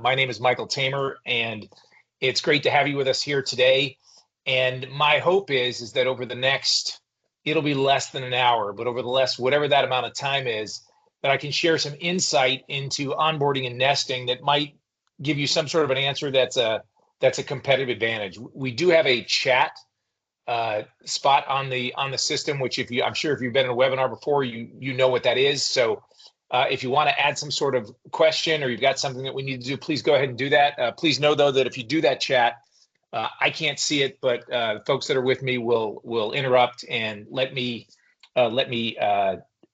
My name is Michael Tamer, and it's great to have you with us here today. And my hope is that over the next, it'll be less than an hour, but over the less, whatever that amount of time is, that I can share some insight into onboarding and nesting that might give you some sort of an answer that's a competitive advantage. We do have a chat spot on the system, which I'm sure if you've been in a webinar before, you know what that is. So if you want to add some sort of question or you've got something that we need to do, please go ahead and do that. Please know though that if you do that chat, I can't see it, but folks that are with me will interrupt and let me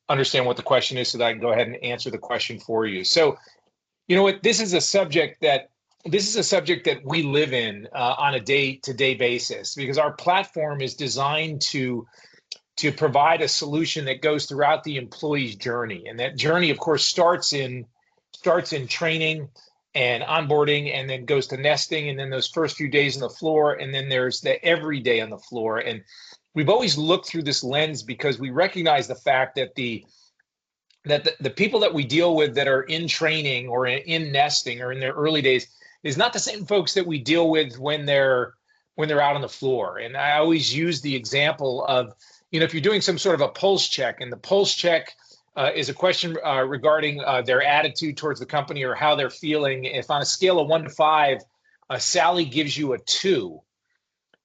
understand what the question is so that I can go ahead and answer the question for you. So, you know what, this is a subject that we live in on a day-to-day basis, because our platform is designed to provide a solution that goes throughout the employee's journey. And that journey, of course, starts in training and onboarding, and then goes to nesting, and then those first few days on the floor, and then there's the every day on the floor. And we've always looked through this lens because we recognize the fact that the people that we deal with that are in training or in nesting or in their early days is not the same folks that we deal with when they're out on the floor. And I always use the example of, if you're doing some sort of a pulse check, and the pulse check is a question regarding their attitude towards the company or how they're feeling. If on a scale of 1 to 5, Sally gives you a 2,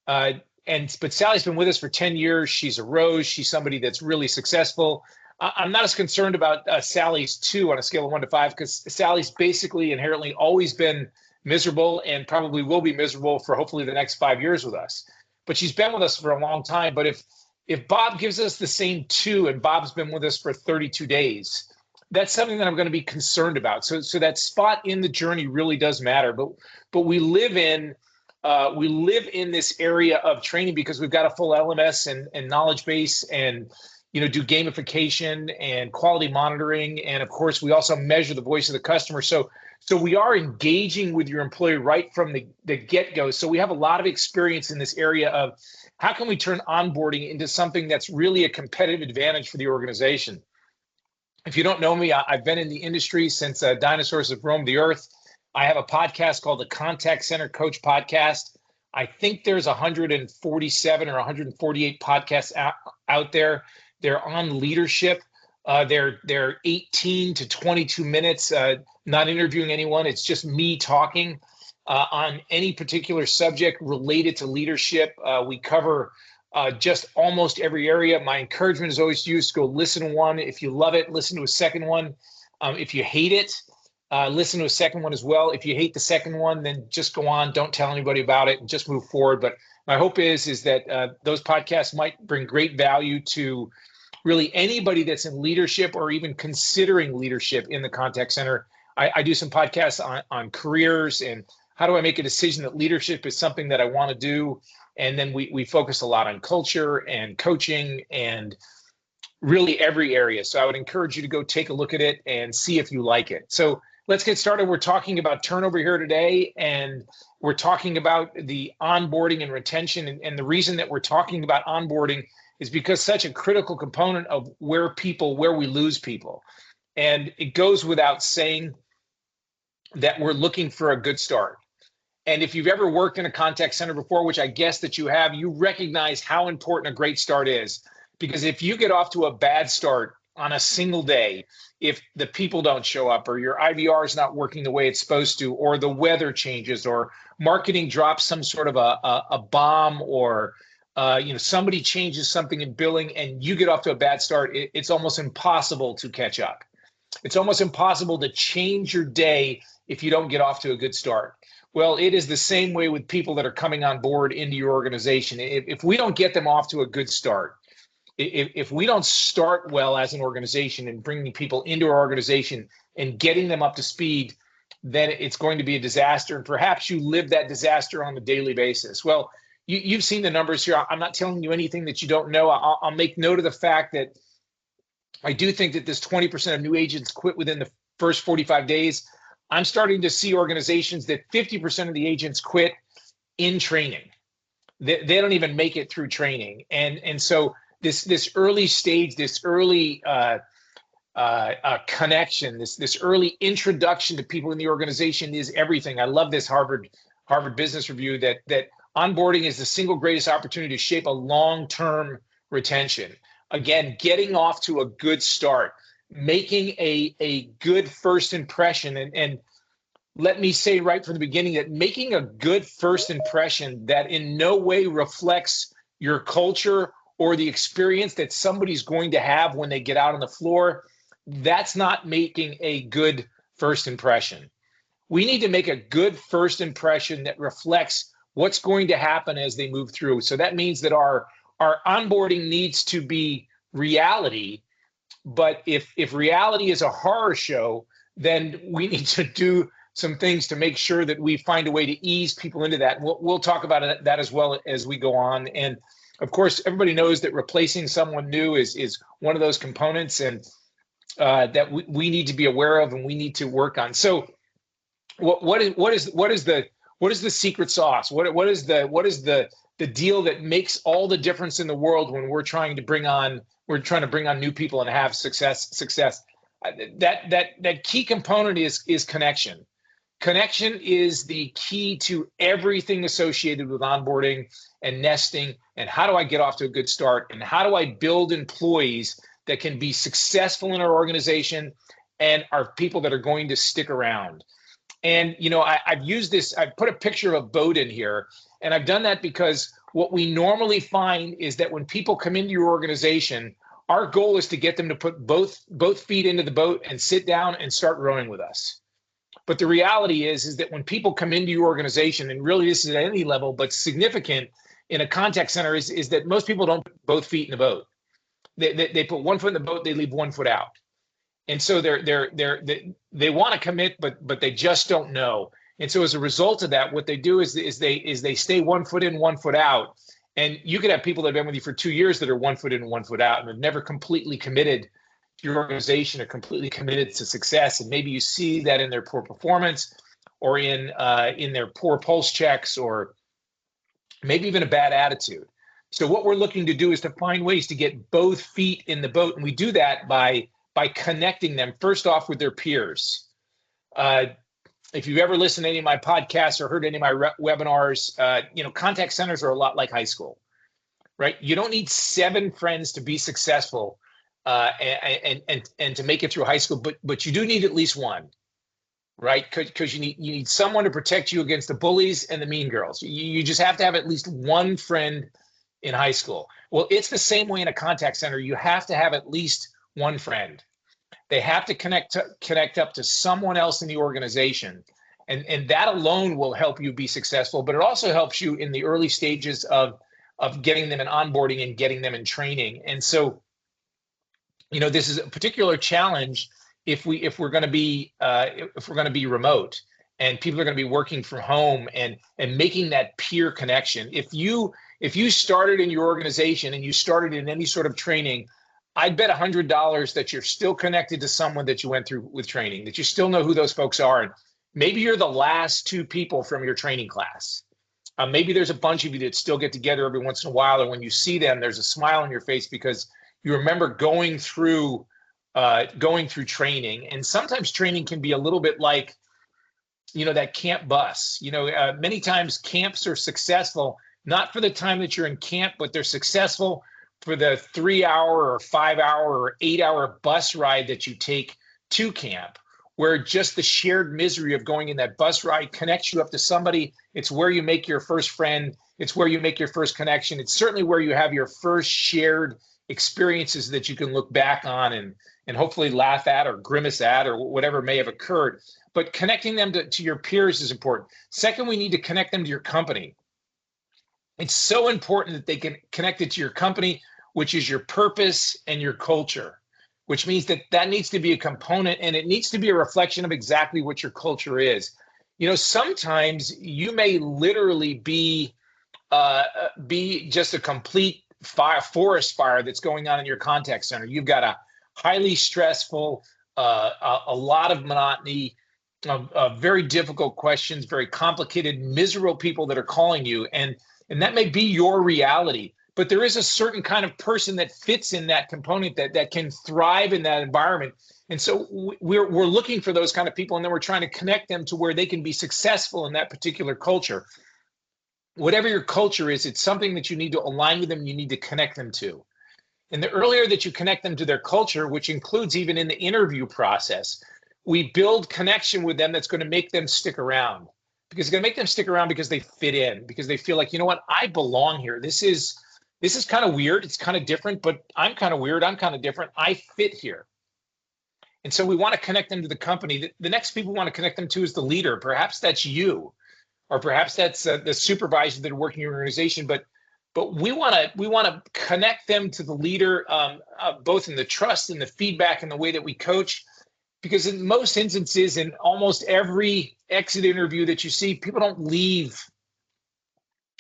but Sally's been with us for 10 years. She's a rose. She's somebody that's really successful. I'm not as concerned about Sally's 2 on a scale of 1 to 5, because Sally's basically inherently always been miserable and probably will be miserable for hopefully the next 5 years with us. But she's been with us for a long time. But if Bob gives us the same 2 and Bob's been with us for 32 days, that's something that I'm going to be concerned about. So that spot in the journey really does matter. But we live in this area of training because we've got a full LMS and knowledge base, and do gamification and quality monitoring. And of course, we also measure the voice of the customer. So we are engaging with your employee right from the get-go. So we have a lot of experience in this area of how can we turn onboarding into something that's really a competitive advantage for the organization. If you don't know me, I've been in the industry since dinosaurs have roamed the earth. I have a podcast called the Contact Center Coach Podcast. I think there's 147 or 148 podcasts out there. They're on leadership. They're 18 to 22 minutes, not interviewing anyone. It's just me talking on any particular subject related to leadership. We cover just almost every area. My encouragement is always to go listen to one. If you love it, listen to a second one. If you hate it, listen to a second one as well. If you hate the second one, then just go on. Don't tell anybody about it and just move forward. But my hope is that those podcasts might bring great value to really anybody that's in leadership or even considering leadership in the contact center. I do some podcasts on careers and how do I make a decision that leadership is something that I want to do. And then we focus a lot on culture and coaching and really every area. So I would encourage you to go take a look at it and see if you like it. So let's get started. We're talking about turnover here today, and we're talking about the onboarding and retention. And the reason that we're talking about onboarding is because such a critical component of where we lose people. And it goes without saying that we're looking for a good start. And if you've ever worked in a contact center before, which I guess that you have, you recognize how important a great start is. Because if you get off to a bad start on a single day, if the people don't show up or your IVR is not working the way it's supposed to, or the weather changes, or marketing drops some sort of a bomb, or somebody changes something in billing and you get off to a bad start, it's almost impossible to catch up. It's almost impossible to change your day if you don't get off to a good start. Well, it is the same way with people that are coming on board into your organization. If we don't get them off to a good start, if we don't start well as an organization and bringing people into our organization and getting them up to speed, then it's going to be a disaster. And perhaps you live that disaster on a daily basis. Well, you've seen the numbers here. I'm not telling you anything that you don't know. I'll make note of the fact that I do think that this 20% of new agents quit within the first 45 days. I'm starting to see organizations that 50% of the agents quit in training. They don't even make it through training. And so this early stage, this early connection, this early introduction to people in the organization is everything. I love this Harvard Business Review that onboarding is the single greatest opportunity to shape a long-term retention. Again, getting off to a good start, making a good first impression, and let me say right from the beginning that making a good first impression that in no way reflects your culture or the experience that somebody's going to have when they get out on the floor, that's not making a good first impression. We need to make a good first impression that reflects what's going to happen as they move through. So that means that our onboarding needs to be reality. But if reality is a horror show, then we need to do some things to make sure that we find a way to ease people into that. We'll talk about that as well as we go on. And of course, everybody knows that replacing someone new is one of those components, and that we need to be aware of and we need to work on. So what is the secret sauce? What is the deal that makes all the difference in the world when we're trying to bring on new people and have success? That key component is connection. Connection is the key to everything associated with onboarding and nesting, and how do I get off to a good start, and how do I build employees that can be successful in our organization and are people that are going to stick around. And, I've put a picture of a boat in here, and I've done that because what we normally find is that when people come into your organization, our goal is to get them to put both feet into the boat and sit down and start rowing with us. But the reality is that when people come into your organization, and really this is at any level, but significant in a contact center, is that most people don't put both feet in the boat. They put one foot in the boat, they leave one foot out. And so they want to commit, but they just don't know. And so as a result of that, what they do is they stay 1 foot in, 1 foot out. And you could have people that have been with you for 2 years that are 1 foot in, 1 foot out, and have never completely committed to your organization or completely committed to success. And maybe you see that in their poor performance, or in their poor pulse checks, or maybe even a bad attitude. So what we're looking to do is to find ways to get both feet in the boat. And we do that by connecting them first off with their peers. If you've ever listened to any of my podcasts or heard any of my webinars, contact centers are a lot like high school, right? You don't need 7 friends to be successful and to make it through high school, but you do need at least one, right? Because you need someone to protect you against the bullies and the mean girls. You just have to have at least one friend in high school. Well, it's the same way in a contact center. You have to have at least one friend. They have to connect up to someone else in the organization. And that alone will help you be successful, but it also helps you in the early stages of getting them in onboarding and getting them in training. And so, this is a particular challenge if we're going to be remote and people are going to be working from home and making that peer connection. If you started in your organization and you started in any sort of training, I'd bet $100 that you're still connected to someone that you went through with training, that you still know who those folks are. And maybe you're the last 2 people from your training class. Maybe there's a bunch of you that still get together every once in a while, and when you see them, there's a smile on your face because you remember going through training. And sometimes training can be a little bit like, that camp bus. Many times camps are successful, not for the time that you're in camp, but they're successful for the 3-hour or 5-hour or 8-hour bus ride that you take to camp, where just the shared misery of going in that bus ride connects you up to somebody. It's where you make your first friend. It's where you make your first connection. It's certainly where you have your first shared experiences that you can look back on and hopefully laugh at or grimace at or whatever may have occurred. But connecting them to your peers is important. Second, we need to connect them to your company. It's so important that they can connect it to your company, which is your purpose and your culture, which means that needs to be a component, and it needs to be a reflection of exactly what your culture is. Sometimes you may literally be just a complete forest fire that's going on in your contact center. You've got a highly stressful, a lot of monotony, very difficult questions, very complicated, miserable people that are calling you, and that may be your reality. but there is a certain kind of person that fits in that component that can thrive in that environment. And so we're looking for those kind of people, and then we're trying to connect them to where they can be successful in that particular culture. Whatever your culture is, it's something that you need to align with them, you need to connect them to. And the earlier that you connect them to their culture, which includes even in the interview process, we build connection with them that's going to make them stick around. Because it's going to make them stick around because they fit in, because they feel like, you know what, I belong here. This is kind of weird. It's kind of different, but I'm kind of weird. I'm kind of different. I fit here. And so we want to connect them to the company. The next people we want to connect them to is the leader. Perhaps that's you, or perhaps that's the supervisor that are working in your organization. But we want to connect them to the leader, both in the trust and the feedback and the way that we coach. Because in most instances, in almost every exit interview that you see, people don't leave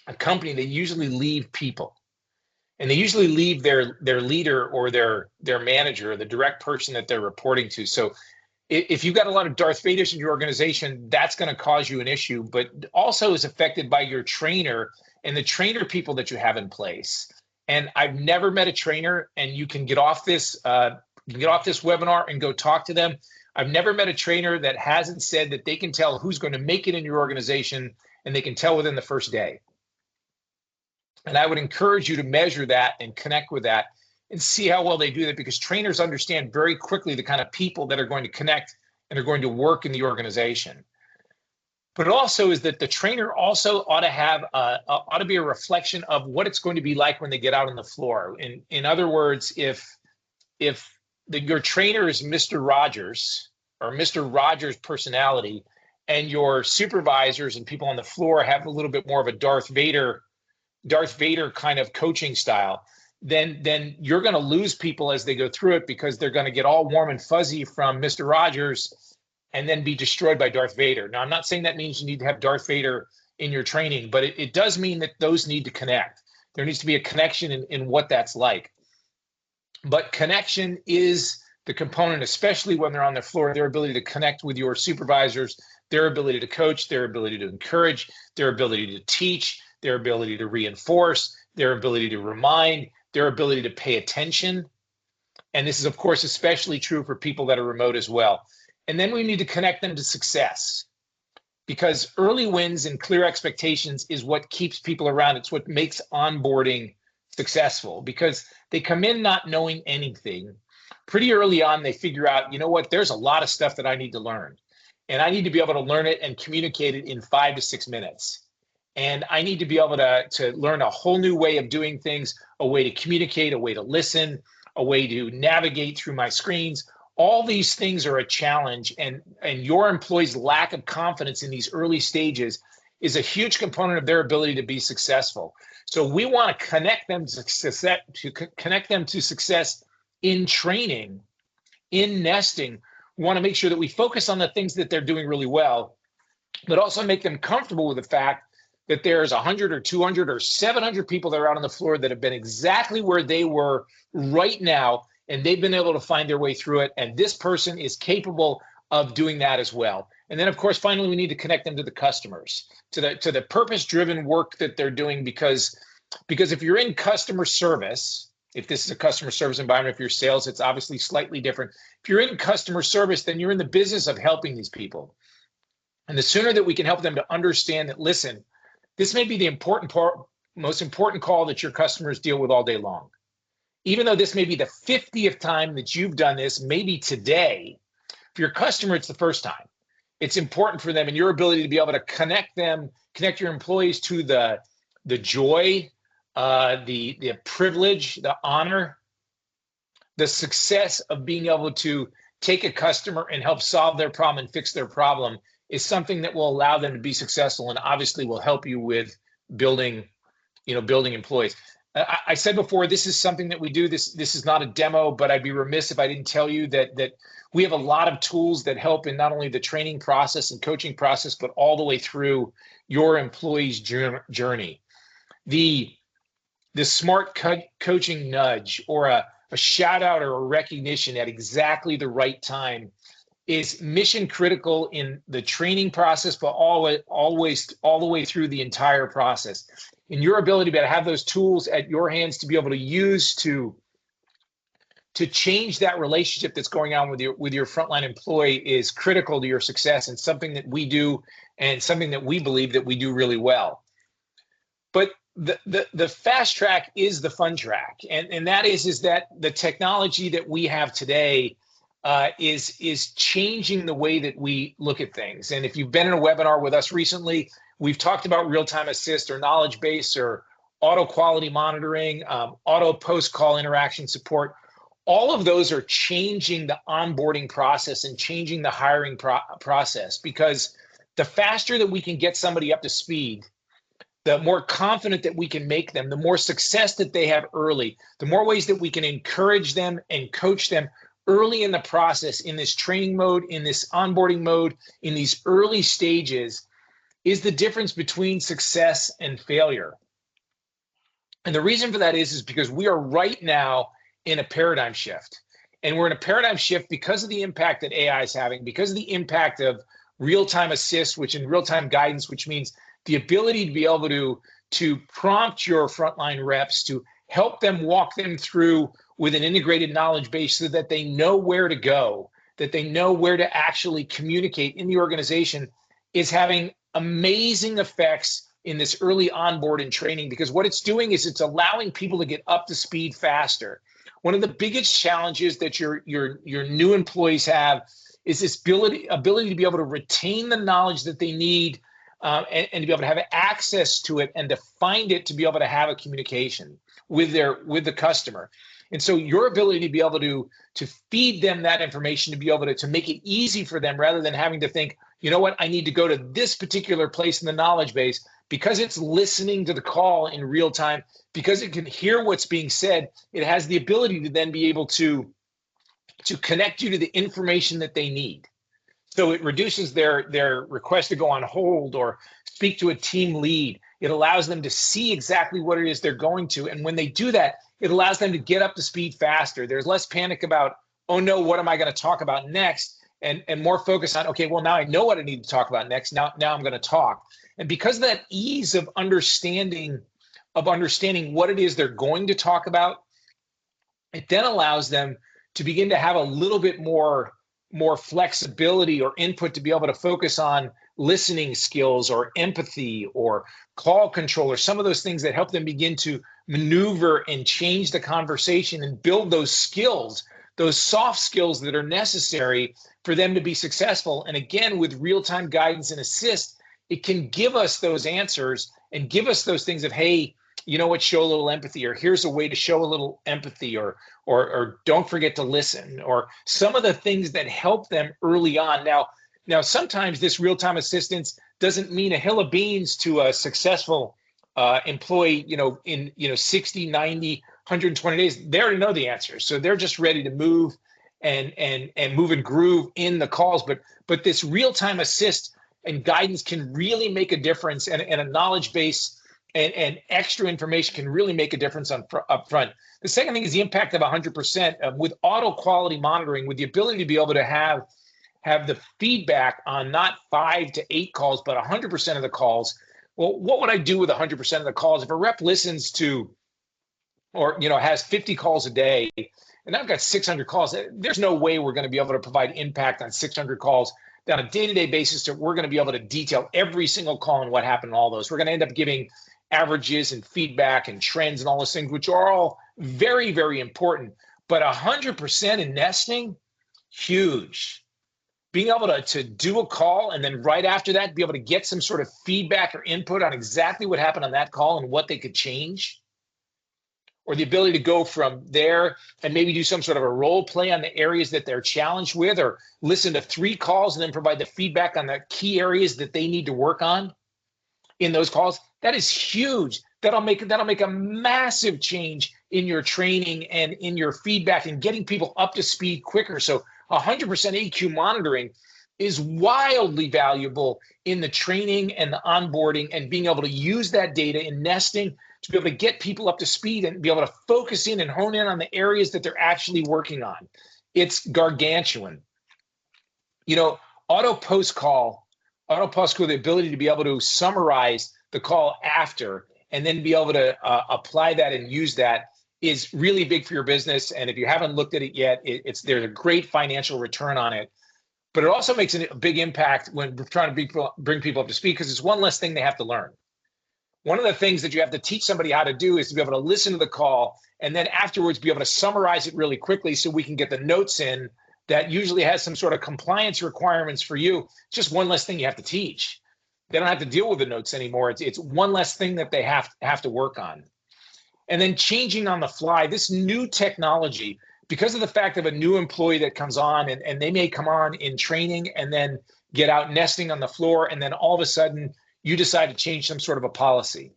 a company. They usually leave people. And they usually leave their leader or their manager, or the direct person that they're reporting to. So if you've got a lot of Darth Vaders in your organization, that's going to cause you an issue, but also is affected by your trainer and the trainer people that you have in place. And I've never met a trainer, and you can get off this webinar and go talk to them. I've never met a trainer that hasn't said that they can tell who's going to make it in your organization, and they can tell within the first day. And I would encourage you to measure that and connect with that and see how well they do that, because trainers understand very quickly the kind of people that are going to connect and are going to work in the organization. But it also is that the trainer also ought to be a reflection of what it's going to be like when they get out on the floor. In other words, if your trainer is Mr. Rogers, or Mr. Rogers personality, and your supervisors and people on the floor have a little bit more of a Darth Vader kind of coaching style, then you're going to lose people as they go through it, because they're going to get all warm and fuzzy from Mr. Rogers and then be destroyed by Darth Vader. Now, I'm not saying that means you need to have Darth Vader in your training, but it does mean that those need to connect. There needs to be a connection in what that's like. But connection is the component, especially when they're on the floor, their ability to connect with your supervisors, their ability to coach, their ability to encourage, their ability to teach, their ability to reinforce, their ability to remind, their ability to pay attention. And this is, of course, especially true for people that are remote as well. And then we need to connect them to success, because early wins and clear expectations is what keeps people around. It's what makes onboarding successful, because they come in not knowing anything. Pretty early on, they figure out, you know what, there's a lot of stuff that I need to learn, and I need to be able to learn it and communicate it in 5 to 6 minutes. And I need to be able to learn a whole new way of doing things, a way to communicate, a way to listen, a way to navigate through my screens. All these things are a challenge, and your employees' lack of confidence in these early stages is a huge component of their ability to be successful. So we want to connect them to success in training, in nesting. We want to make sure that we focus on the things that they're doing really well, but also make them comfortable with the fact that there's 100 or 200 or 700 people that are out on the floor that have been exactly where they were right now, and they've been able to find their way through it. And this person is capable of doing that as well. And then, of course, finally, we need to connect them to the customers, to the purpose-driven work that they're doing, because if you're in customer service, if this is a customer service environment, if you're sales, it's obviously slightly different. If you're in customer service, then you're in the business of helping these people. And the sooner that we can help them to understand that, listen, this may be the most important call that your customers deal with all day long. Even though this may be the 50th time that you've done this, maybe today, for your customer, it's the first time. It's important for them, and your ability to be able to connect your employees to the joy, the privilege, the honor, the success of being able to take a customer and help solve their problem and fix their problem is something that will allow them to be successful, and obviously will help you with building employees. I said before, this is something that we do. This is not a demo, but I'd be remiss if I didn't tell you that we have a lot of tools that help in not only the training process and coaching process, but all the way through your employee's journey. The smart coaching nudge, or a shout out or a recognition at exactly the right time, is mission critical in the training process, but always all the way through the entire process. and your ability to have those tools at your hands to be able to use to change that relationship that's going on with your frontline employee is critical to your success, and something that we do and something that we believe that we do really well. But the fast track is the fun track, and that is that the technology that we have today is changing the way that we look at things. And if you've been in a webinar with us recently, we've talked about real-time assist or knowledge base or auto quality monitoring, auto post-call interaction support. All of those are changing the onboarding process and changing the hiring process, because the faster that we can get somebody up to speed, the more confident that we can make them, the more success that they have early, the more ways that we can encourage them and coach them early in the process, in this training mode, in this onboarding mode, in these early stages, is the difference between success and failure. And the reason for that is because we are right now in a paradigm shift. And we're in a paradigm shift because of the impact that AI is having, because of the impact of real-time assist, which in real-time guidance, which means the ability to be able to prompt your frontline reps, to help them walk them through with an integrated knowledge base so that they know where to go, that they know where to actually communicate in the organization, is having amazing effects in this early onboard and training, because what it's doing is it's allowing people to get up to speed faster. One of the biggest challenges that your new employees have is this ability to be able to retain the knowledge that they need, and to be able to have access to it and to find it, to be able to have a communication with the customer. And so your ability to be able to feed them that information, to be able to make it easy for them, rather than having to think, you know what, I need to go to this particular place in the knowledge base, because it's listening to the call in real time, because it can hear what's being said, it has the ability to then be able to connect you to the information that they need. So it reduces their request to go on hold or speak to a team lead. It allows them to see exactly what it is they're going to. And when they do that, it allows them to get up to speed faster. There's less panic about, oh no, what am I going to talk about next? And more focus on, okay, well, now I know what I need to talk about next. Now I'm going to talk. And because of that ease of understanding what it is they're going to talk about, it then allows them to begin to have a little bit more flexibility or input to be able to focus on listening skills or empathy or call control, or some of those things that help them begin to maneuver and change the conversation and build those skills, those soft skills that are necessary for them to be successful. And again, with real-time guidance and assist, it can give us those answers and give us those things of, hey, you know what, show a little empathy, or here's a way to show a little empathy, or don't forget to listen, or some of the things that help them early on. Now sometimes this real-time assistance doesn't mean a hill of beans to a successful employee, in 60, 90, 120 days. They already know the answers. So they're just ready to move and move and groove in the calls. But this real-time assist and guidance can really make a difference, and a knowledge base and extra information can really make a difference up front. The second thing is the impact of 100%. With auto quality monitoring, with the ability to be able to have the feedback on not 5 to 8 calls, but 100% of the calls. Well, what would I do with 100% of the calls? If a rep listens to, or has 50 calls a day, and I've got 600 calls, there's no way we're going to be able to provide impact on 600 calls on a day-to-day basis. We're going to be able to detail every single call and what happened in all those. We're going to end up giving averages and feedback and trends and all those things, which are all very, very important. But 100% in nesting, huge. Being able to do a call and then right after that, be able to get some sort of feedback or input on exactly what happened on that call and what they could change. Or the ability to go from there and maybe do some sort of a role play on the areas that they're challenged with, or listen to 3 calls and then provide the feedback on the key areas that they need to work on in those calls. That is huge. That'll make a massive change in your training and in your feedback and getting people up to speed quicker. So 100% AQ monitoring is wildly valuable in the training and the onboarding, and being able to use that data in nesting to be able to get people up to speed and be able to focus in and hone in on the areas that they're actually working on. It's gargantuan. Auto post call, the ability to be able to summarize the call after and then be able to apply that and use that is really big for your business. And if you haven't looked at it yet, there's a great financial return on it. But it also makes a big impact when we're trying to bring people up to speed, because it's one less thing they have to learn. One of the things that you have to teach somebody how to do is to be able to listen to the call and then afterwards be able to summarize it really quickly so we can get the notes in that usually has some sort of compliance requirements for you. It's just one less thing you have to teach. They don't have to deal with the notes anymore. It's one less thing that they have to work on. And then changing on the fly, this new technology, because of the fact of a new employee that comes on and they may come on in training and then get out nesting on the floor, and then all of a sudden you decide to change some sort of a policy.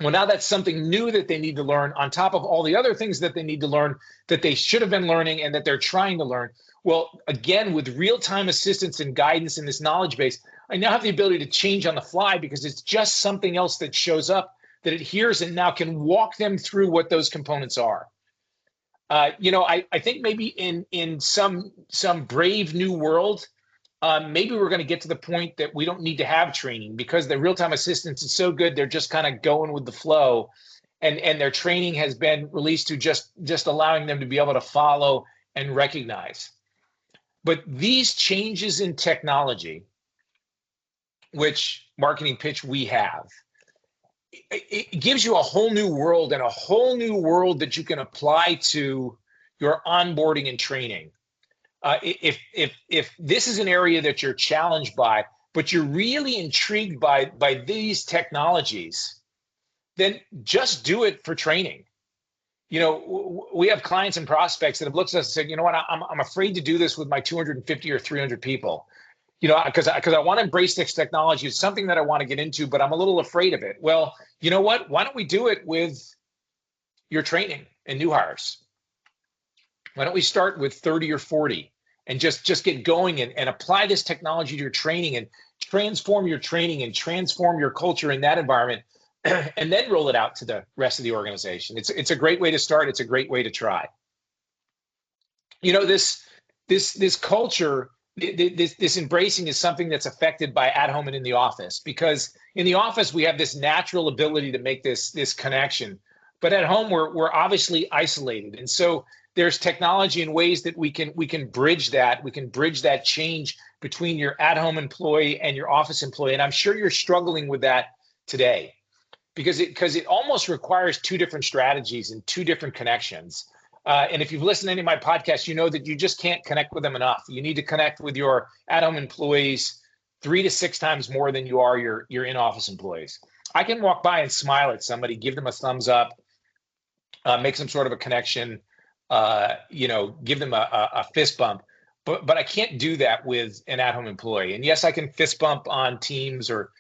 Well, now that's something new that they need to learn on top of all the other things that they need to learn that they should have been learning and that they're trying to learn. Well, again, with real-time assistance and guidance in this knowledge base, I now have the ability to change on the fly because it's just something else that shows up that it hears and now can walk them through what those components are. I think maybe in some brave new world, maybe we're going to get to the point that we don't need to have training because the real-time assistance is so good. They're just kind of going with the flow, and their training has been released to just allowing them to be able to follow and recognize. But these changes in technology, which marketing pitch we have, it gives you a whole new world and a whole new world that you can apply to your onboarding and training. If this is an area that you're challenged by, but you're really intrigued by these technologies, then just do it for training. We have clients and prospects that have looked at us and said, you know what, I'm afraid to do this with my 250 or 300 people. Because I want to embrace this technology. It's something that I want to get into, but I'm a little afraid of it. Well, you know what? Why don't we do it with your training and new hires? Why don't we start with 30 or 40 and just get going and apply this technology to your training and transform your training and transform your culture in that environment, and then roll it out to the rest of the organization. It's a great way to start. It's a great way to try. This culture. This embracing is something that's affected by at home and in the office, because in the office we have this natural ability to make this connection, but at home we're obviously isolated, and so there's technology and ways that we can bridge that. We can bridge that change between your at home employee and your office employee, and I'm sure you're struggling with that today because it almost requires two different strategies and two different connections. And if you've listened to any of my podcasts, you know that you just can't connect with them enough. You need to connect with your at-home employees 3 to 6 times more than you are your in-office employees. I can walk by and smile at somebody, give them a thumbs up, make some sort of a connection, give them a fist bump, but I can't do that with an at-home employee. And yes, I can fist bump on Teams or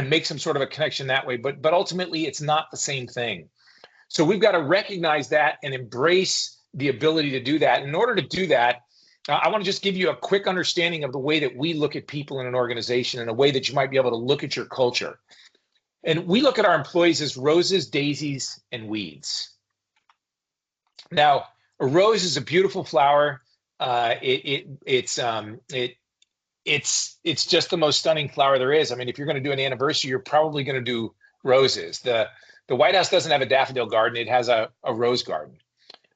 make some sort of a connection that way, but ultimately it's not the same thing. So we've got to recognize that and embrace the ability to do that. In order to do that, I want to just give you a quick understanding of the way that we look at people in an organization and a way that you might be able to look at your culture. And we look at our employees as roses, daisies, and weeds. Now, a rose is a beautiful flower. It's just the most stunning flower there is. I mean, if you're going to do an anniversary, you're probably going to do roses. The White House doesn't have a daffodil garden. It has a rose garden.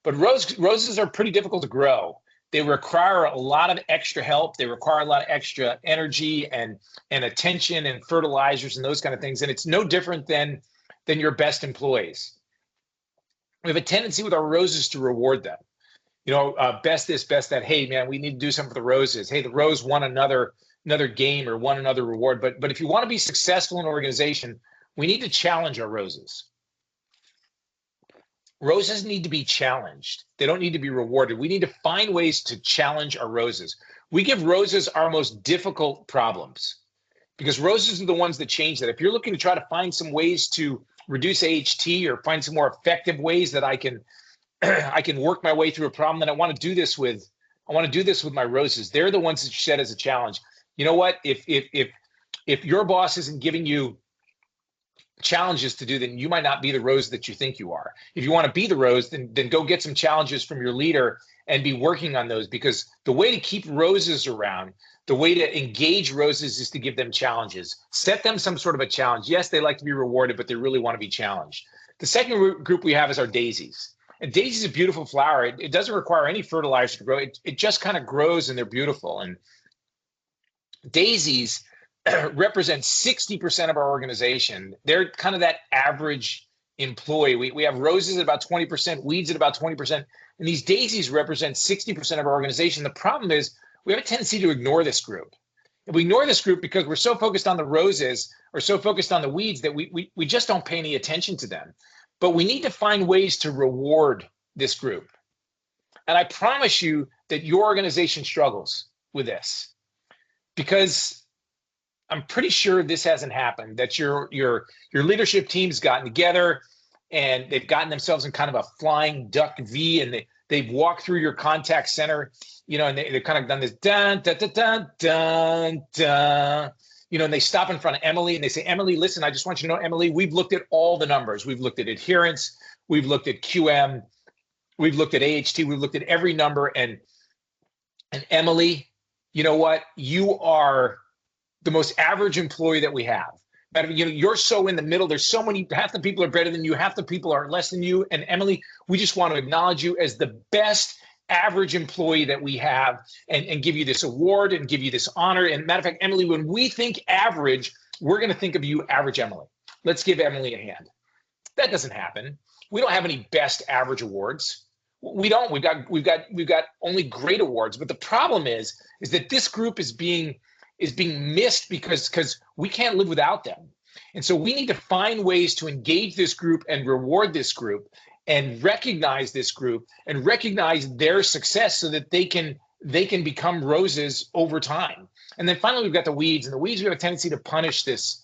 But roses are pretty difficult to grow. They require a lot of extra help. They require a lot of extra energy and attention and fertilizers and those kind of things. And it's no different than your best employees. We have a tendency with our roses to reward them. Best this, best that. Hey, man, we need to do something for the roses. Hey, the rose won another game or won another reward. But if you want to be successful in an organization, we need to challenge our roses. Roses need to be challenged. They don't need to be rewarded. We need to find ways to challenge our roses. We give roses our most difficult problems because roses are the ones that change that. If you're looking to try to find some ways to reduce AHT or find some more effective ways that I can work my way through a problem, then I want to do this with my roses. They're the ones that you set as a challenge. You know what? If your boss isn't giving you challenges to do, then you might not be the rose that you think you are. If you want to be the rose, then go get some challenges from your leader and be working on those, because the way to keep roses around, the way to engage roses is to give them challenges. Set them some sort of a challenge. Yes, they like to be rewarded, but they really want to be challenged. The second group we have is our daisies. And daisy is a beautiful flower. It doesn't require any fertilizer to grow. It just kind of grows, and they're beautiful. And daisies represent 60% of our organization. They're kind of that average employee. We have roses at about 20%, weeds at about 20%, and these daisies represent 60% of our organization. The problem is we have a tendency to ignore this group. And we ignore this group because we're so focused on the roses or so focused on the weeds that we just don't pay any attention to them. But we need to find ways to reward this group. And I promise you that your organization struggles with this, because I'm pretty sure this hasn't happened, that your leadership team's gotten together and they've gotten themselves in kind of a flying duck V, and they've walked through your contact center, and they've kind of done this dun, dun, dun, dun, dun, dun, and they stop in front of Emily and they say, Emily, listen, I just want you to know, Emily, we've looked at all the numbers. We've looked at adherence. We've looked at QM. We've looked at AHT. We've looked at every number. And Emily, you know what? You are the most average employee that we have. But you're so in the middle. There's so many, half the people are better than you, half the people are less than you. And Emily, we just want to acknowledge you as the best average employee that we have, and give you this award and give you this honor. And matter of fact, Emily, when we think average, we're going to think of you, average Emily. Let's give Emily a hand. That doesn't happen. We don't have any best average awards. We don't. We've got only great awards. But the problem is that this group is being missed because we can't live without them. And so we need to find ways to engage this group and reward this group and recognize this group and recognize their success so that they can become roses over time. And then finally, we've got the weeds. And the weeds, we have a tendency to punish this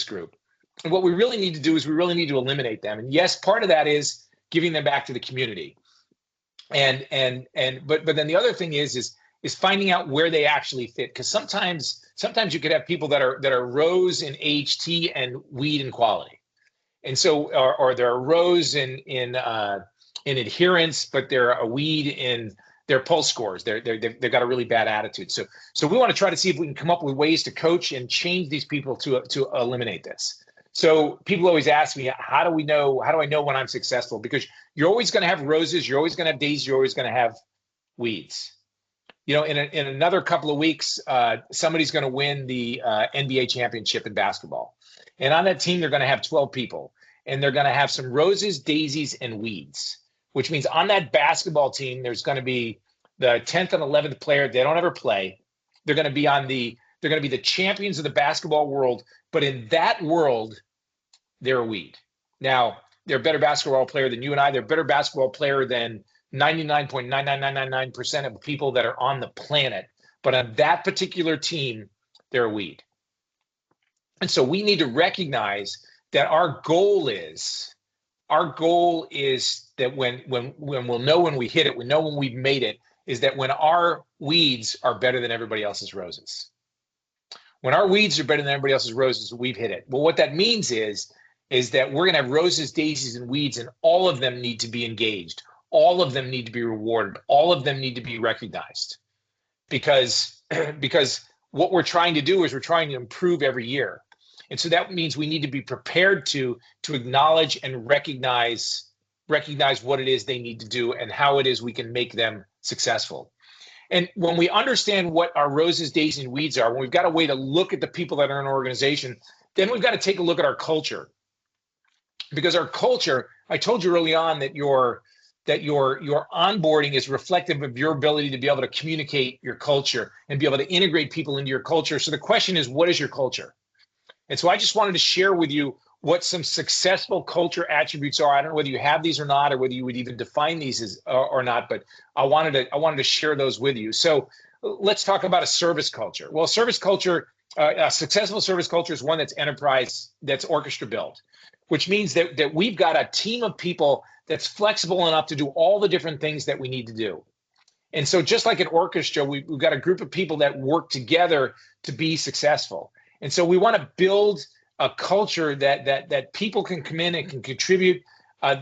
group. And what we really need to do is we really need to eliminate them. And yes, part of that is giving them back to the community. But then the other thing is finding out where they actually fit, because sometimes you could have people that are rose in AHT and weed in quality, and so or they're a rose in adherence, but they're a weed in their pulse scores. They've got a really bad attitude. So we want to try to see if we can come up with ways to coach and change these people to eliminate this. So people always ask me, how do I know when I'm successful? Because you're always going to have roses, you're always going to have daisies, you're always going to have weeds. In another couple of weeks, somebody's going to win the NBA championship in basketball. And on that team, they're going to have 12 people. And they're going to have some roses, daisies, and weeds, which means on that basketball team, there's going to be the 10th and 11th player. They don't ever play. They're going to be the champions of the basketball world. But in that world, they're a weed. Now, they're a better basketball player than you and I. They're a better basketball player than 99.99999% of people that are on the planet. But on that particular team, they're a weed. And so we need to recognize that our goal is that when we'll know when we hit it, we know when we've made it, is that when our weeds are better than everybody else's roses. When our weeds are better than everybody else's roses, we've hit it. Well, what that means is that we're going to have roses, daisies, and weeds, and all of them need to be engaged. All of them need to be rewarded. All of them need to be recognized, because what we're trying to do is we're trying to improve every year. And so that means we need to be prepared to acknowledge and recognize what it is they need to do and how it is we can make them successful. And when we understand what our roses, daisies, and weeds are, when we've got a way to look at the people that are in our organization, then we've got to take a look at our culture. Because our culture, I told you early on that your onboarding is reflective of your ability to be able to communicate your culture and be able to integrate people into your culture. So the question is, what is your culture? And so I just wanted to share with you what some successful culture attributes are. I don't know whether you have these or not, or whether you would even define these as or not, but I wanted to share those with you. So let's talk about a service culture. Well, service culture, a successful service culture is one that's enterprise, that's orchestra built, which means that we've got a team of people that's flexible enough to do all the different things that we need to do. And so just like an orchestra, we've got a group of people that work together to be successful. And so we want to build a culture that people can come in and can contribute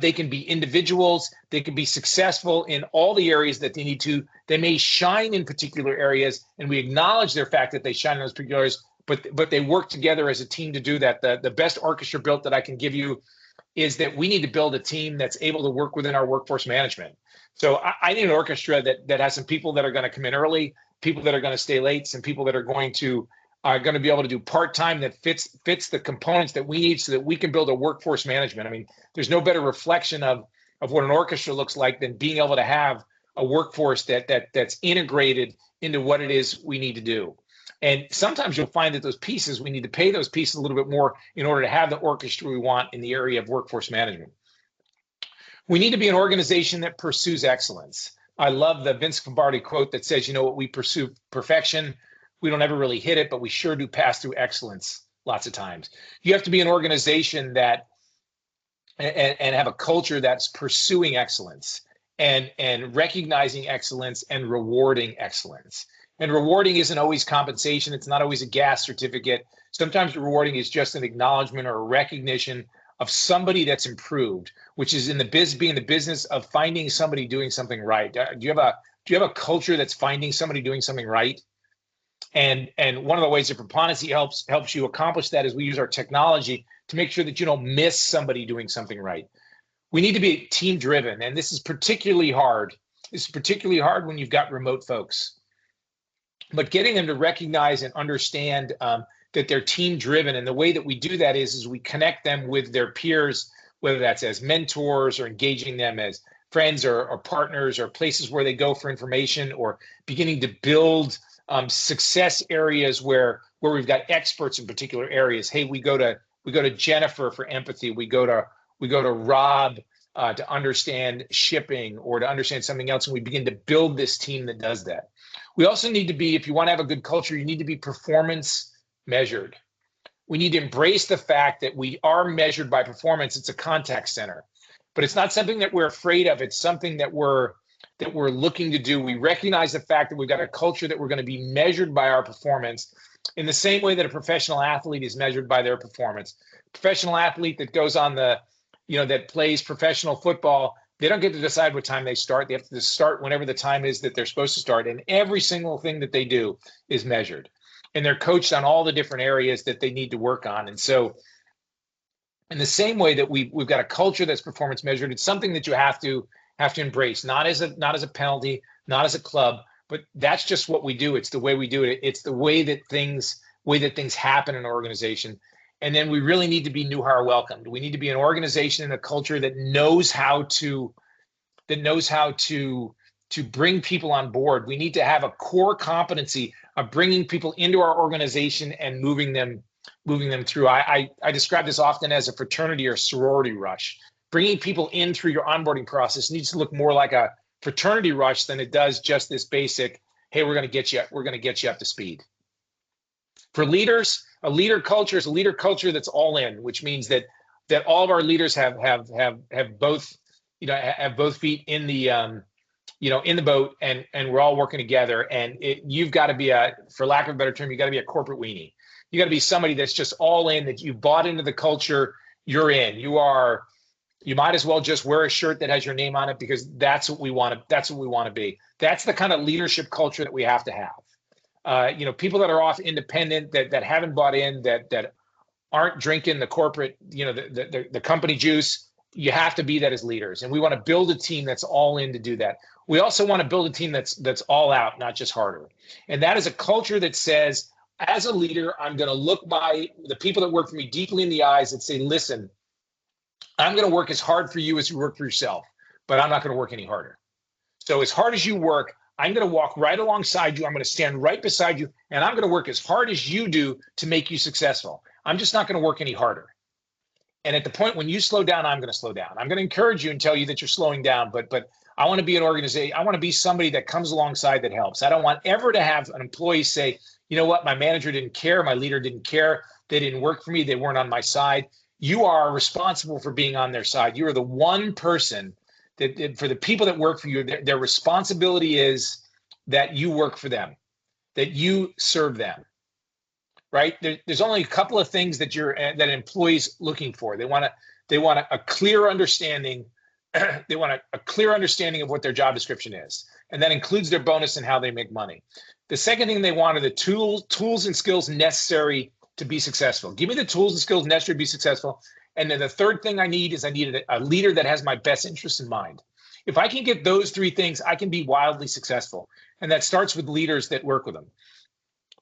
They can be individuals. They can be successful in all the areas that they need to. They may shine in particular areas, and we acknowledge their fact that they shine in those particular areas, but they work together as a team to do that. The best orchestra built that I can give you is that we need to build a team that's able to work within our workforce management. So I need an orchestra that has some people that are going to come in early, people that are going to stay late, some people that are going to be able to do part-time that fits the components that we need so that we can build a workforce management. I mean, there's no better reflection of what an orchestra looks like than being able to have a workforce that's integrated into what it is we need to do. And sometimes you'll find that those pieces, we need to pay those pieces a little bit more in order to have the orchestra we want in the area of workforce management. We need to be an organization that pursues excellence. I love the Vince Lombardi quote that says, you know what, we pursue perfection. We don't ever really hit it, but we sure do pass through excellence lots of times. You have to be an organization that and have a culture that's pursuing excellence and recognizing excellence and rewarding excellence. And rewarding isn't always compensation. It's not always a gas certificate. Sometimes rewarding is just an acknowledgement or a recognition of somebody that's improved, which is in the being the business of finding somebody doing something right. Do you have a culture that's finding somebody doing something right? And one of the ways that Proponisi helps you accomplish that is we use our technology to make sure that you don't miss somebody doing something right. We need to be team driven, and this is particularly hard. This is particularly hard when you've got remote folks. But getting them to recognize and understand that they're team driven, and the way that we do that is we connect them with their peers, whether that's as mentors or engaging them as friends or partners or places where they go for information, or beginning to build success areas where we've got experts in particular areas. Hey, we go to Jennifer for empathy. We go to Rob to understand shipping or to understand something else, and we begin to build this team that does that. We also need to be, if you want to have a good culture, you need to be performance measured. We need to embrace the fact that we are measured by performance. It's a contact center, but it's not something that we're afraid of. It's something that we're looking to do. We recognize the fact that we've got a culture that we're going to be measured by our performance in the same way that a professional athlete is measured by their performance. Professional athlete that goes on that plays professional football, they don't get to decide what time they start. They have to start whenever the time is that they're supposed to start. And every single thing that they do is measured. And they're coached on all the different areas that they need to work on. And so in the same way that we've got a culture that's performance measured, it's something that you have to embrace, not as a penalty, not as a club, but that's just what we do. It's the way we do it. It's the way that things happen in an organization. And then we really need to be new hire welcomed. We need to be an organization and a culture that knows how to bring people on board. We need to have a core competency of bringing people into our organization and moving them through. I describe this often as a fraternity or sorority rush. Bringing people in through your onboarding process needs to look more like a fraternity rush than it does just this basic, hey, we're going to get you up to speed. For leaders, a leader culture is a leader culture that's all in, which means that all of our leaders have both feet in the boat, and we're all working together. And you've got to be for lack of a better term, you got to be a corporate weenie. You got to be somebody that's just all in, that you bought into the culture you're in. You might as well just wear a shirt that has your name on it, because that's what we want to be. That's the kind of leadership culture that we have to have. People that are off independent, that haven't bought in, that aren't drinking the corporate, the company juice. You have to be that as leaders. And we want to build a team that's all in to do that. We also want to build a team that's all out, not just harder. And that is a culture that says, as a leader, I'm going to look by the people that work for me deeply in the eyes and say, listen, I'm going to work as hard for you as you work for yourself, but I'm not going to work any harder. So as hard as you work, I'm going to walk right alongside you. I'm going to stand right beside you, and I'm going to work as hard as you do to make you successful. I'm just not going to work any harder. And at the point when you slow down, I'm going to slow down. I'm going to encourage you and tell you that you're slowing down, but I want to be an organization. I want to be somebody that comes alongside that helps. I don't want ever to have an employee say, you know what, my manager didn't care, my leader didn't care, they didn't work for me, they weren't on my side. You are responsible for being on their side. You are the one person that for the people that work for you, their responsibility is that you work for them, that you serve them. right? There's only a couple of things that that an employee's looking for. They want a clear understanding. They want a clear understanding of what their job description is, and that includes their bonus and how they make money. The second thing they want are the tools and skills necessary to be successful. Give me the tools and skills necessary to be successful. And then the third thing I need a leader that has my best interests in mind. If I can get those three things, I can be wildly successful. And that starts with leaders that work with them.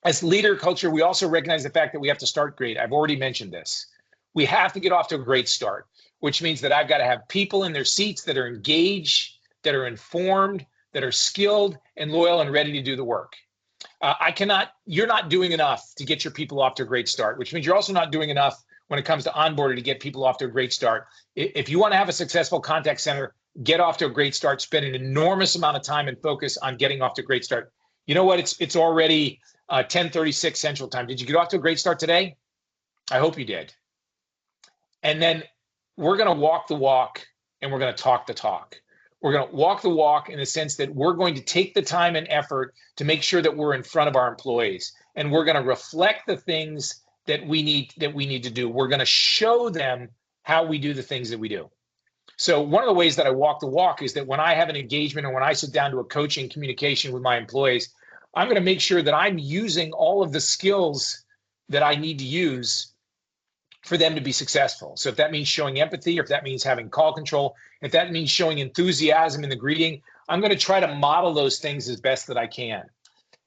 As leader culture, we also recognize the fact that we have to start great. I've already mentioned this. We have to get off to a great start, which means that I've got to have people in their seats that are engaged, that are informed, that are skilled and loyal and ready to do the work. You're not doing enough to get your people off to a great start, which means you're also not doing enough when it comes to onboarding to get people off to a great start. If you want to have a successful contact center, get off to a great start, spend an enormous amount of time and focus on getting off to a great start. You know what? It's already 10:36 Central Time. Did you get off to a great start today? I hope you did. And then we're going to walk the walk and we're going to talk the talk. We're going to walk the walk in the sense that we're going to take the time and effort to make sure that we're in front of our employees, and we're going to reflect the things that we need to do. We're going to show them how we do the things that we do. So one of the ways that I walk the walk is that when I have an engagement or when I sit down to a coaching communication with my employees, I'm going to make sure that I'm using all of the skills that I need to use for them to be successful. So if that means showing empathy, or if that means having call control, if that means showing enthusiasm in the greeting, I'm going to try to model those things as best that I can.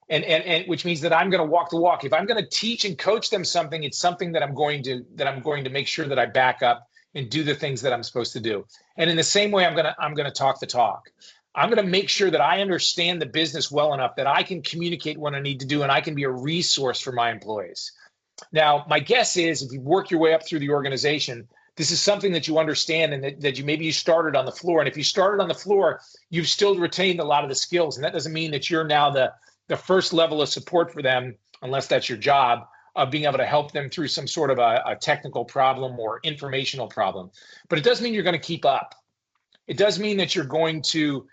And which means that I'm going to walk the walk. If I'm going to teach and coach them something, it's something that I'm going to make sure that I back up and do the things that I'm supposed to do. And in the same way, I'm going to talk the talk. I'm going to make sure that I understand the business well enough that I can communicate what I need to do, and I can be a resource for my employees. Now, my guess is if you work your way up through the organization, this is something that you understand, and that you started on the floor. And if you started on the floor, you've still retained a lot of the skills. And that doesn't mean that you're now the first level of support for them, unless that's your job, of being able to help them through some sort of a technical problem or informational problem. But it does mean you're going to keep up. It does mean that you're going to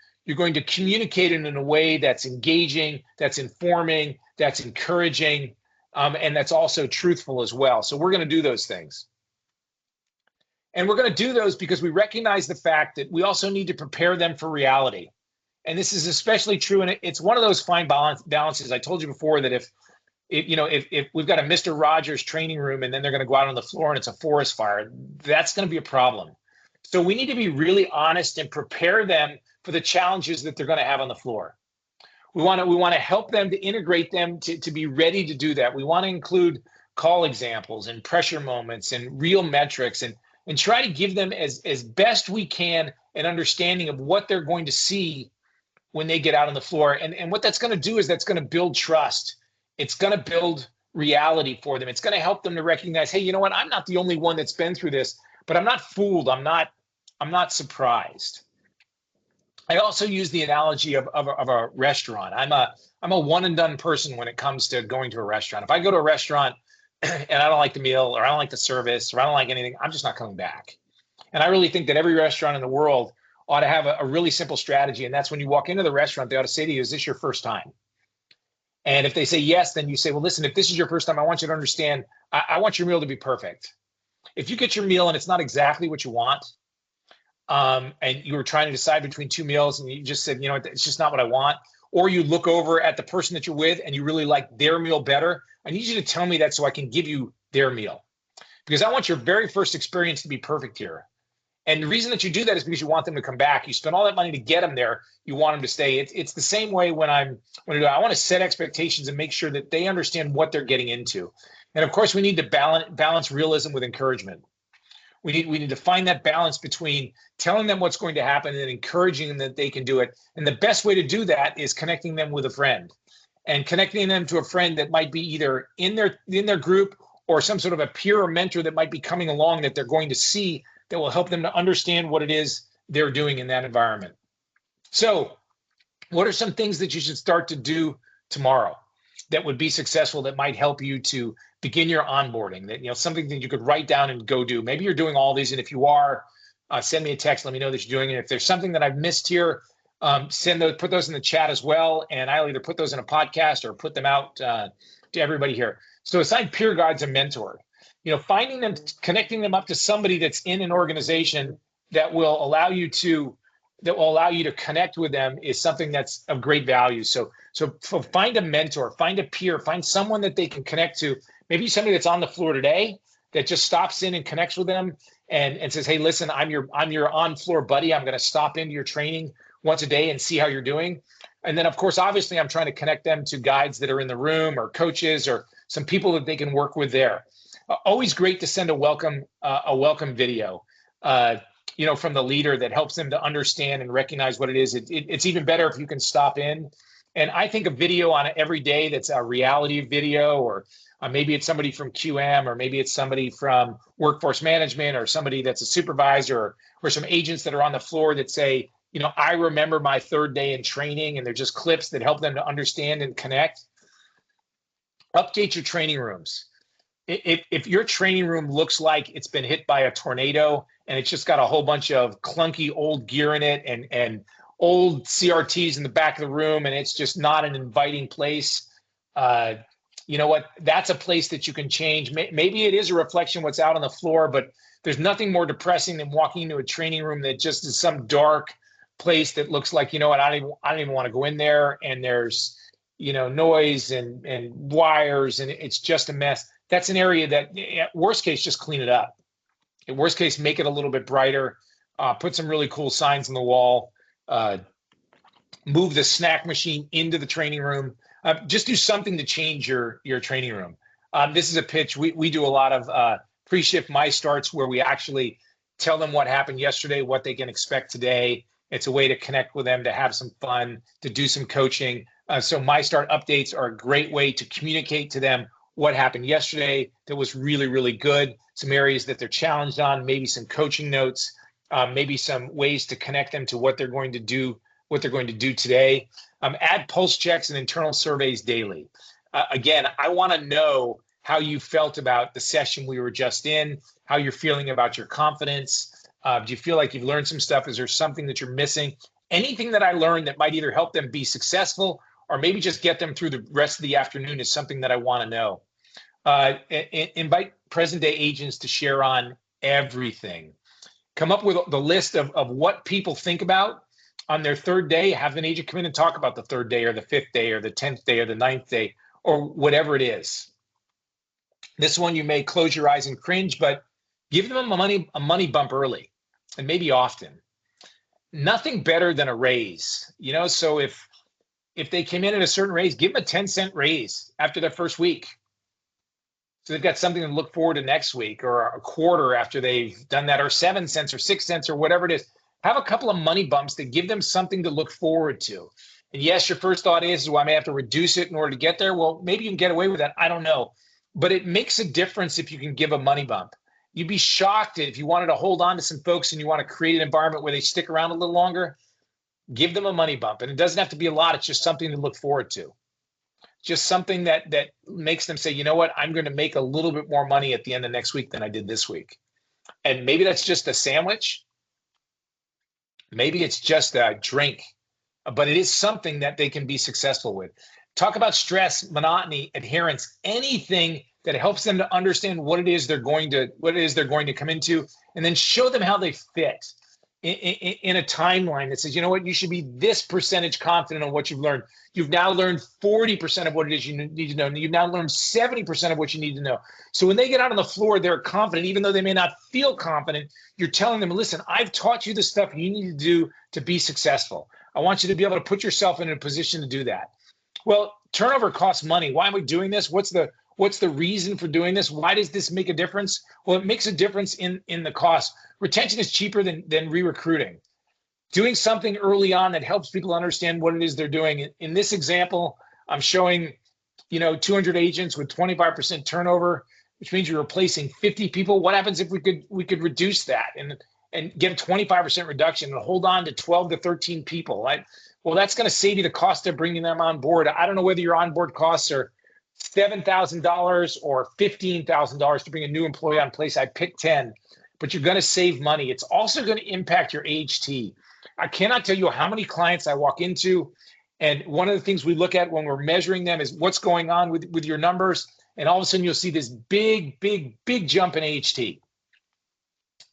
communicate it in a way that's engaging, that's informing, that's encouraging, and that's also truthful as well. So we're going to do those things. And we're going to do those because we recognize the fact that we also need to prepare them for reality. And this is especially true, and it's one of those fine balances. I told you before that if we've got a Mr. Rogers training room and then they're going to go out on the floor and it's a forest fire, that's going to be a problem. So we need to be really honest and prepare them for the challenges that they're going to have on the floor. We want to help them to integrate them to be ready to do that. We want to include call examples and pressure moments and real metrics and try to give them as best we can an understanding of what they're going to see when they get out on the floor. And what that's going to do is that's going to build trust. It's going to build reality for them. It's going to help them to recognize, hey, you know what? I'm not the only one that's been through this, but I'm not fooled. I'm not surprised. I also use the analogy of a restaurant. I'm a one and done person when it comes to going to a restaurant. If I go to a restaurant and I don't like the meal, or I don't like the service, or I don't like anything, I'm just not coming back. And I really think that every restaurant in the world ought to have a really simple strategy. And that's when you walk into the restaurant, they ought to say to you, is this your first time? And if they say yes, then you say, well, listen, if this is your first time, I want you to understand, I want your meal to be perfect. If you get your meal and it's not exactly what you want, and you were trying to decide between two meals and you just said, you know, it's just not what I want, or you look over at the person that you're with and you really like their meal better, I need you to tell me that so I can give you their meal, because I want your very first experience to be perfect here. And the reason that you do that is because you want them to come back. You spend all that money to get them there. You want them to stay. It's the same way when I want to set expectations and make sure that they understand what they're getting into. And of course, we need to balance realism with encouragement. We need to find that balance between telling them what's going to happen and encouraging them that they can do it. And the best way to do that is connecting them with a friend, and connecting them to a friend that might be either in their group or some sort of a peer or mentor that might be coming along that they're going to see that will help them to understand what it is they're doing in that environment. So what are some things that you should start to do tomorrow that would be successful, that might help you to begin your onboarding, that, you know, something that you could write down and go do? Maybe you're doing all these, and if you are, send me a text, let me know that you're doing it. If there's something that I've missed here, put those in the chat as well, and I'll either put those in a podcast or put them out to everybody here. So assign peer guides and mentor. Finding them, connecting them up to somebody that's in an organization that will allow you to connect with them is something that's of great value. So find a mentor, find a peer, find someone that they can connect to. Maybe somebody that's on the floor today that just stops in and connects with them and says, hey, listen, I'm your on floor buddy. I'm going to stop into your training once a day and see how you're doing. And then, of course, obviously, I'm trying to connect them to guides that are in the room or coaches or some people that they can work with there. Always great to send a welcome video, from the leader that helps them to understand and recognize what it is. It's even better if you can stop in. And I think a video on every day that's a reality video, or maybe it's somebody from QM, or maybe it's somebody from workforce management, or somebody that's a supervisor, or some agents that are on the floor that say, I remember my third day in training, and they're just clips that help them to understand and connect. Update your training rooms. If your training room looks like it's been hit by a tornado and it's just got a whole bunch of clunky old gear in it and old CRTs in the back of the room, and it's just not an inviting place, you know what? That's a place that you can change. Maybe it is a reflection of what's out on the floor, but there's nothing more depressing than walking into a training room that just is some dark place that looks like, I don't even want to go in there, and there's noise and wires, and it's just a mess. That's an area that, at worst case, just clean it up. At worst case, make it a little bit brighter, put some really cool signs on the wall, move the snack machine into the training room. Just do something to change your training room. This is a pitch. We do a lot of pre-shift my starts where we actually tell them what happened yesterday, what they can expect today. It's a way to connect with them, to have some fun, to do some coaching. So my start updates are a great way to communicate to them what happened yesterday that was really, really good, some areas that they're challenged on, maybe some coaching notes, maybe some ways to connect them to what they're going to do today. Add pulse checks and internal surveys daily. Again, I want to know how you felt about the session we were just in, how you're feeling about your confidence. Do you feel like you've learned some stuff? Is there something that you're missing? Anything that I learned that might either help them be successful or maybe just get them through the rest of the afternoon is something that I want to know. Invite present-day agents to share on everything. Come up with the list of what people think about on their third day. Have an agent come in and talk about the third day or the fifth day or the 10th day or the 9th day or whatever it is. This one you may close your eyes and cringe, but give them a money bump early and maybe often. Nothing better than a raise. So if they came in at a certain raise, give them a 10-cent raise after their first week. So they've got something to look forward to next week, or a quarter after they've done that, or 7 cents or 6 cents or whatever it is. Have a couple of money bumps that give them something to look forward to. And yes, your first thought is, well, I may have to reduce it in order to get there. Well, maybe you can get away with that. I don't know. But it makes a difference if you can give a money bump. You'd be shocked if you wanted to hold on to some folks and you want to create an environment where they stick around a little longer. Give them a money bump. And it doesn't have to be a lot. It's just something to look forward to. Just something that makes them say, you know what, I'm going to make a little bit more money at the end of next week than I did this week. And maybe that's just a sandwich. Maybe it's just a drink, but it is something that they can be successful with. Talk about stress, monotony, adherence, anything that helps them to understand what it is they're going to come into, and then show them how they fit in a timeline that says, you know what, you should be this percentage confident on what you've learned. You've now learned 40% of what it is you need to know. You've now learned 70% of what you need to know. So when they get out on the floor, they're confident, even though they may not feel confident. You're telling them, listen, I've taught you the stuff you need to do to be successful. I want you to be able to put yourself in a position to do that. Well, turnover costs money. Why am I doing this? What's the reason for doing this? Why does this make a difference? Well, it makes a difference in the cost. Retention is cheaper than re-recruiting. Doing something early on that helps people understand what it is they're doing. In this example, I'm showing, 200 agents with 25% turnover, which means you're replacing 50 people. What happens if we could reduce that and get a 25% reduction and hold on to 12 to 13 people? Right? Well, that's going to save you the cost of bringing them on board. I don't know whether your onboard costs are $7,000 or $15,000 to bring a new employee on place. I picked 10, but you're going to save money. It's also going to impact your HT. I cannot tell you how many clients I walk into And one of the things we look at when we're measuring them is what's going on with your numbers. And all of a sudden you'll see this big, big, big jump in HT.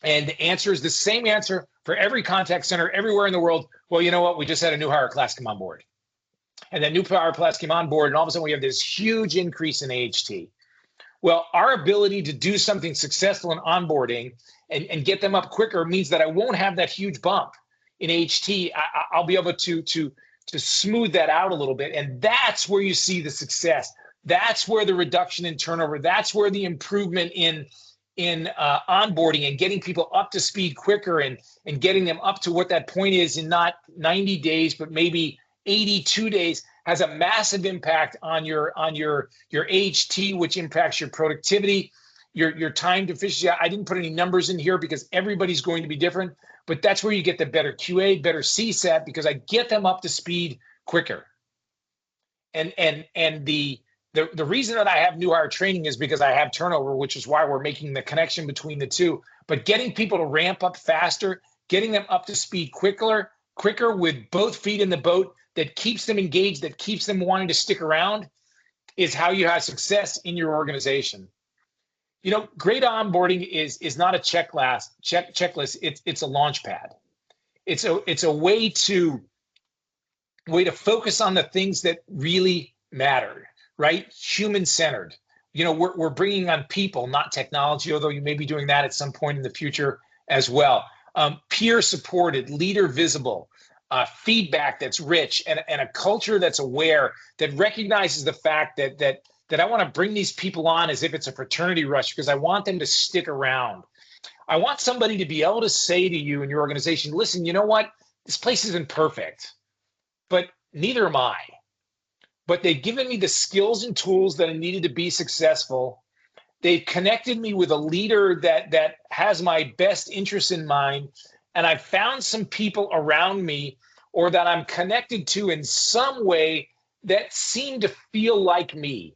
And the answer is the same answer for every contact center everywhere in the world. Well, you know what? We just had a new hire class come on board. And that new hire class came on board, and all of a sudden we have this huge increase in HT. Well, our ability to do something successful in onboarding and get them up quicker means that I won't have that huge bump in HT. I'll be able to smooth that out a little bit. And that's where you see the success. That's where the reduction in turnover, that's where the improvement in onboarding and getting people up to speed quicker and getting them up to what that point is in not 90 days, but maybe 82 days has a massive impact on your HT, which impacts your productivity, your time to efficiency. I didn't put any numbers in here because everybody's going to be different, but that's where you get the better QA, better CSAT, because I get them up to speed quicker. And the reason that I have new hire training is because I have turnover, which is why we're making the connection between the two. But getting people to ramp up faster, getting them up to speed quicker with both feet in the boat, that keeps them engaged, that keeps them wanting to stick around, is how you have success in your organization. You know, great onboarding is not a checklist. It's a launch pad. It's a way to focus on the things that really matter, right? Human-centered. You know, we're bringing on people, not technology, although you may be doing that at some point in the future as well. Peer supported, leader visible, feedback that's rich, and a culture that's aware, that recognizes the fact that I want to bring these people on as if it's a fraternity rush, because I want them to stick around. I want somebody to be able to say to you in your organization, listen, you know what? This place isn't perfect, but neither am I. But they've given me the skills and tools that I needed to be successful. They've connected me with a leader that has my best interests in mind. And I've found some people around me or that I'm connected to in some way that seem to feel like me.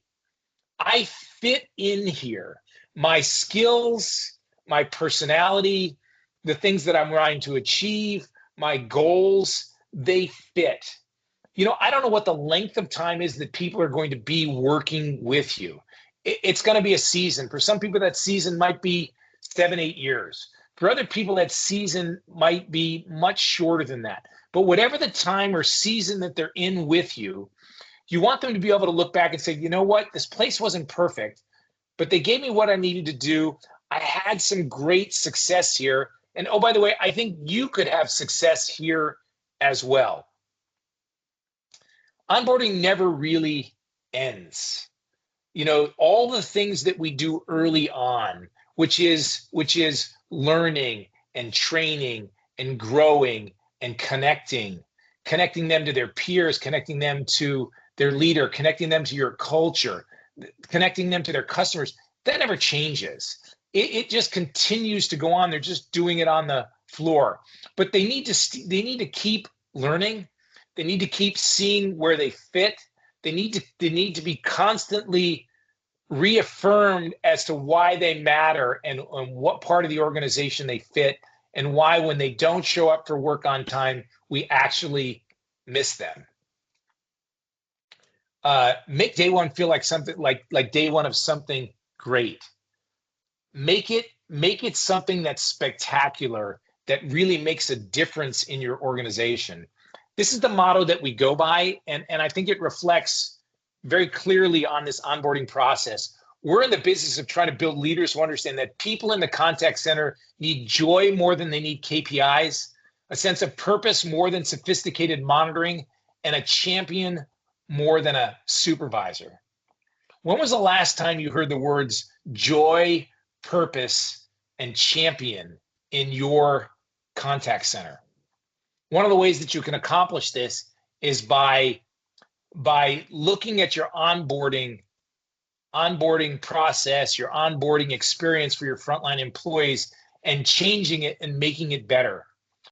I fit in here. My skills, my personality, the things that I'm trying to achieve, my goals, they fit. You know, I don't know what the length of time is that people are going to be working with you. It's going to be a season. For some people, that season might be 7-8 years. For other people, that season might be much shorter than that. But whatever the time or season that they're in with you, you want them to be able to look back and say, you know what, this place wasn't perfect, but they gave me what I needed to do. I had some great success here. And oh, by the way, I think you could have success here as well. Onboarding never really ends. You know, all the things that we do early on, which is learning and training and growing and connecting them to their peers, connecting them to their leader, connecting them to your culture, connecting them to their customers, that never changes. It just continues to go on. They're just doing it on the floor. But they need to keep learning. They need to keep seeing where they fit. They need to be constantly reaffirmed as to why they matter and what part of the organization they fit, and why when they don't show up for work on time, we actually miss them. Make day one feel like something like day one of something great. Make it something that's spectacular, that really makes a difference in your organization. This is the motto that we go by, and I think it reflects very clearly on this onboarding process. We're in the business of trying to build leaders who understand that people in the contact center need joy more than they need KPIs, a sense of purpose more than sophisticated monitoring, and a champion more than a supervisor. When was the last time you heard the words joy, purpose, and champion in your contact center? One of the ways that you can accomplish this is by looking at your onboarding process, your onboarding experience for your frontline employees, and changing it and making it better.